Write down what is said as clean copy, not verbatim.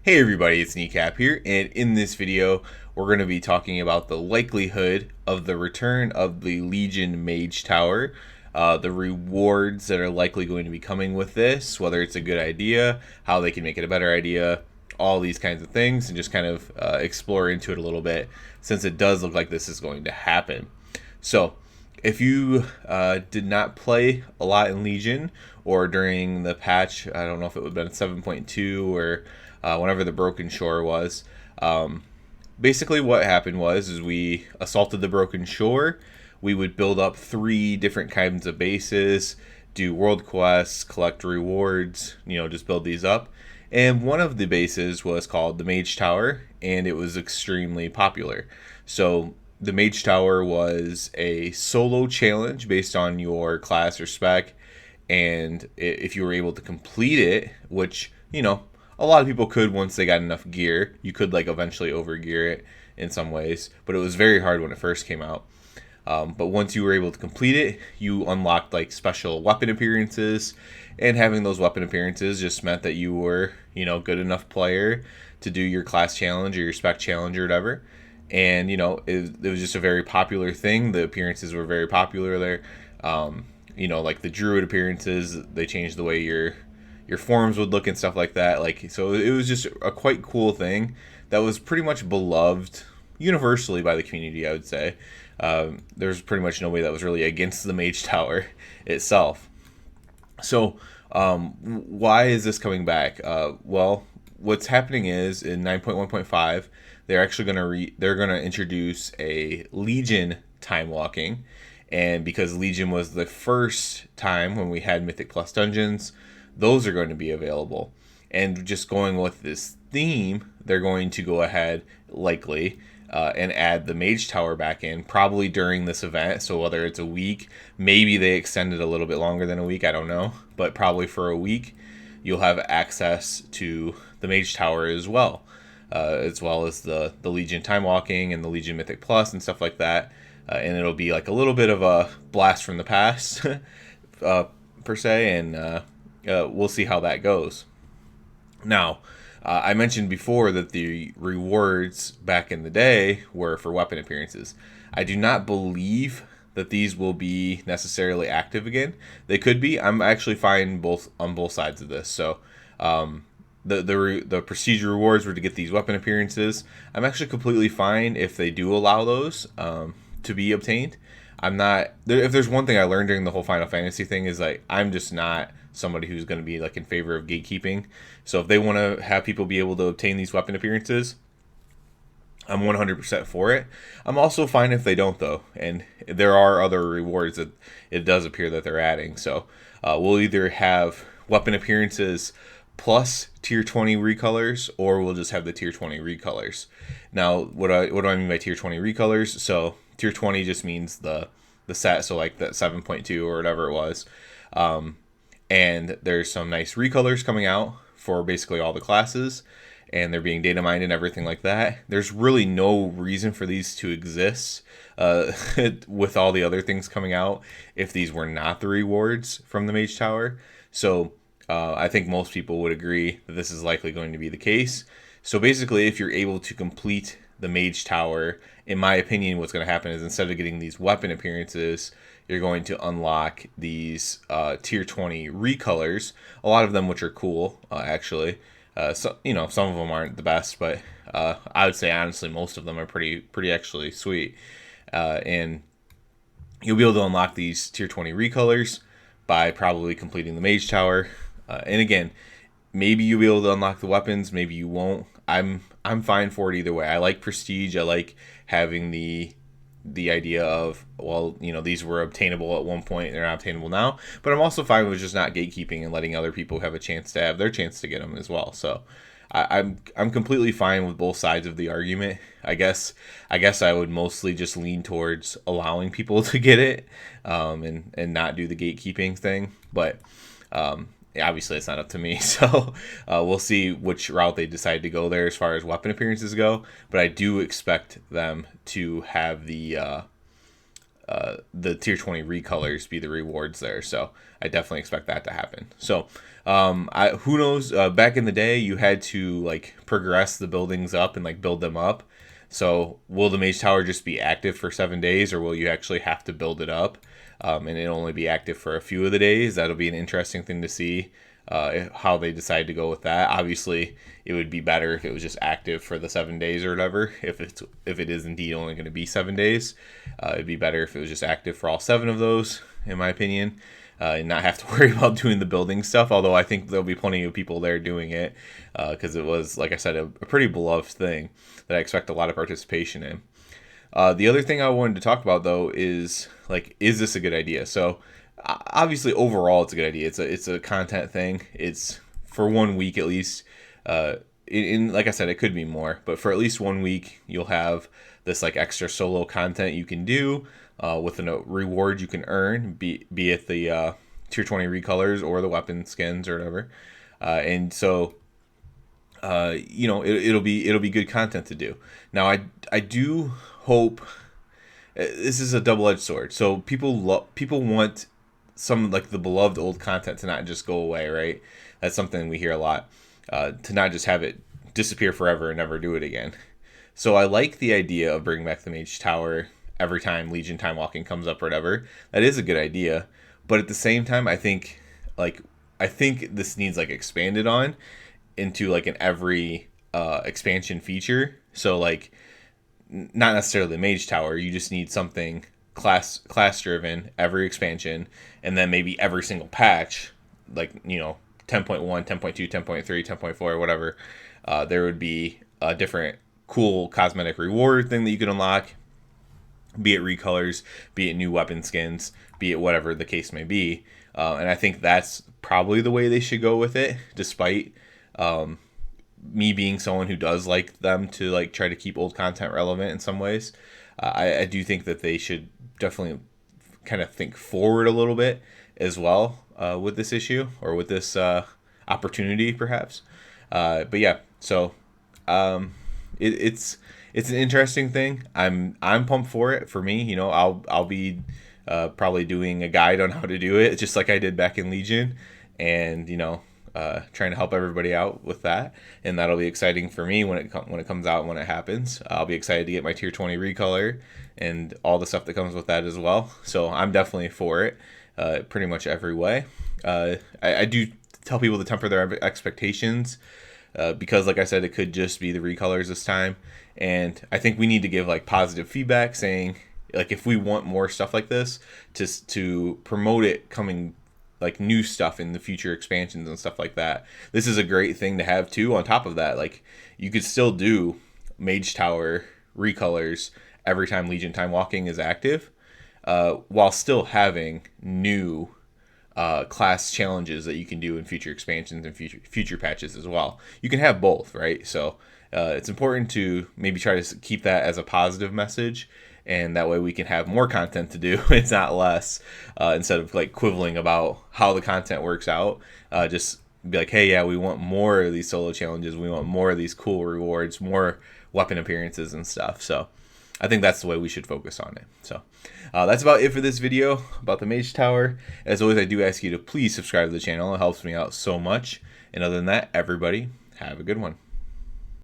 Hey everybody, it's Kneecap here, and in this video, we're going to be talking about the likelihood of the return of the Legion Mage Tower, the rewards that are likely going to be coming with this, whether it's a good idea, how they can make it a better idea, all these kinds of things, and just kind of explore into it a little bit, since it does look like this is going to happen. So, if you did not play a lot in Legion, or during the patch, I don't know if it would have been 7.2 or whenever the Broken Shore was. Basically, what happened was is we assaulted the Broken Shore. We would build up 3 different kinds of bases, do world quests, collect rewards, just build these up. And one of the bases was called the Mage Tower, and it was extremely popular. So the Mage Tower was a solo challenge based on your class or spec, and if you were able to complete it, which a lot of people could once they got enough gear. You could eventually overgear it in some ways, but it was very hard when it first came out. But once you were able to complete it, you unlocked special weapon appearances, and having those weapon appearances just meant that you were good enough player to do your class challenge or your spec challenge or whatever. And it was just a very popular thing. The appearances were very popular there. Like the druid appearances, they changed the way your forms would look and stuff like that. So it was just a quite cool thing that was pretty much beloved universally by the community, I would say. There's pretty much nobody that was really against the Mage Tower itself. So why is this coming back? Well, what's happening is in 9.1.5, they're actually gonna introduce a Legion time walking, and because Legion was the first time when we had Mythic Plus dungeons, those are going to be available. And just going with this theme, they're going to go ahead, likely, and add the Mage Tower back in, probably during this event. So whether it's a week, maybe they extend it a little bit longer than a week, I don't know. But probably for a week, you'll have access to the Mage Tower as well as the Legion Time Walking and the Legion Mythic Plus and stuff like that. And it'll be like a little bit of a blast from the past, per se, and we'll see how that goes. Now, I mentioned before that the rewards back in the day were for weapon appearances. I do not believe that these will be necessarily active again. They could be. I'm actually fine on both sides of this. So, the prestige rewards were to get these weapon appearances. I'm actually completely fine if they do allow those to be obtained. I'm not. If there's one thing I learned during the whole Final Fantasy thing is I'm just not somebody who's going to be in favor of gatekeeping. So if they want to have people be able to obtain these weapon appearances, I'm 100% for it. I'm also fine if they don't, though, and there are other rewards that it does appear that they're adding. So we'll either have weapon appearances plus tier 20 recolors, or we'll just have the tier 20 recolors. Now, what do I mean by tier 20 recolors? So tier 20 just means the set, so that 7.2 or whatever it was. And there's some nice recolors coming out for basically all the classes, and they're being data mined and everything like that. There's really no reason for these to exist with all the other things coming out if these were not the rewards from the Mage Tower. So I think most people would agree that this is likely going to be the case. So basically, if you're able to complete the Mage Tower, in my opinion, what's going to happen is instead of getting these weapon appearances, you're going to unlock these tier 20 recolors, a lot of them which are cool, actually. Some of them aren't the best, but I would say honestly most of them are pretty actually sweet. And you'll be able to unlock these tier 20 recolors by probably completing the Mage Tower. And again, maybe you'll be able to unlock the weapons, maybe you won't. I'm fine for it either way. I like prestige. I like having the idea of, these were obtainable at one point, they're not obtainable now. But I'm also fine with just not gatekeeping and letting other people have a chance to have their chance to get them as well. So I'm completely fine with both sides of the argument. I guess I would mostly just lean towards allowing people to get it, and not do the gatekeeping thing. But obviously it's not up to me, so we'll see which route they decide to go there as far as weapon appearances go. But I do expect them to have the the tier 20 recolors be the rewards there. So I definitely expect that to happen. So who knows? Back in the day, you had to like progress the buildings up and like build them up. So will the Mage Tower just be active for 7 days, or will you actually have to build it up? And it'll only be active for a few of the days. That'll be an interesting thing to see how they decide to go with that. Obviously, it would be better if it was just active for the 7 days or whatever. If it is indeed only going to be 7 days, it'd be better if it was just active for all 7 of those, in my opinion, and not have to worry about doing the building stuff. Although I think there'll be plenty of people there doing it because it was, like I said, a pretty beloved thing that I expect a lot of participation in. The other thing I wanted to talk about though is like, is this a good idea? So obviously overall it's a good idea. It's a content thing. It's for 1 week at least. In like I said, it could be more, but for at least 1 week you'll have this like extra solo content you can do with a reward you can earn, be it the tier 20 recolors or the weapon skins or whatever. And so it'll be good content to do. Now I do hope this is a double-edged sword. So people want some like the beloved old content to not just go away, right? That's something we hear a lot. To not just have it disappear forever and never do it again. So I like the idea of bringing back the Mage Tower every time Legion time walking comes up or whatever. That is a good idea, but at the same time, I think this needs like expanded on into like an every expansion feature. So like not necessarily the Mage Tower. You just need something class driven every expansion, and then maybe every single patch, like 10.1, 10.2, 10.3, 10.4, whatever. There would be a different cool cosmetic reward thing that you could unlock, be it recolors, be it new weapon skins, be it whatever the case may be. And I think that's probably the way they should go with it, despite me being someone who does like them to like try to keep old content relevant in some ways. I do think that they should definitely kind of think forward a little bit as well with this issue, or with this opportunity perhaps. But yeah, so it's an interesting thing. I'm pumped for it. For me, I'll be probably doing a guide on how to do it, just like I did back in Legion, and trying to help everybody out with that. And that'll be exciting for me when it comes out, when it happens. I'll be excited to get my tier 20 recolor and all the stuff that comes with that as well. So I'm definitely for it, pretty much every way. I do tell people to temper their expectations, because like I said, it could just be the recolors this time. And I think we need to give like positive feedback saying, like, if we want more stuff like this, to promote it coming, like new stuff in the future expansions and stuff like that. This is a great thing to have too. On top of that, like, you could still do Mage Tower recolors every time Legion time walking is active, while still having new class challenges that you can do in future expansions and future patches as well. You can have both, right? So it's important to maybe try to keep that as a positive message, and that way we can have more content to do. It's not less, instead of like quibbling about how the content works out. Just be like, hey, yeah, we want more of these solo challenges. We want more of these cool rewards, more weapon appearances and stuff. So I think that's the way we should focus on it. So that's about it for this video about the Mage Tower. As always, I do ask you to please subscribe to the channel. It helps me out so much. And other than that, everybody, have a good one.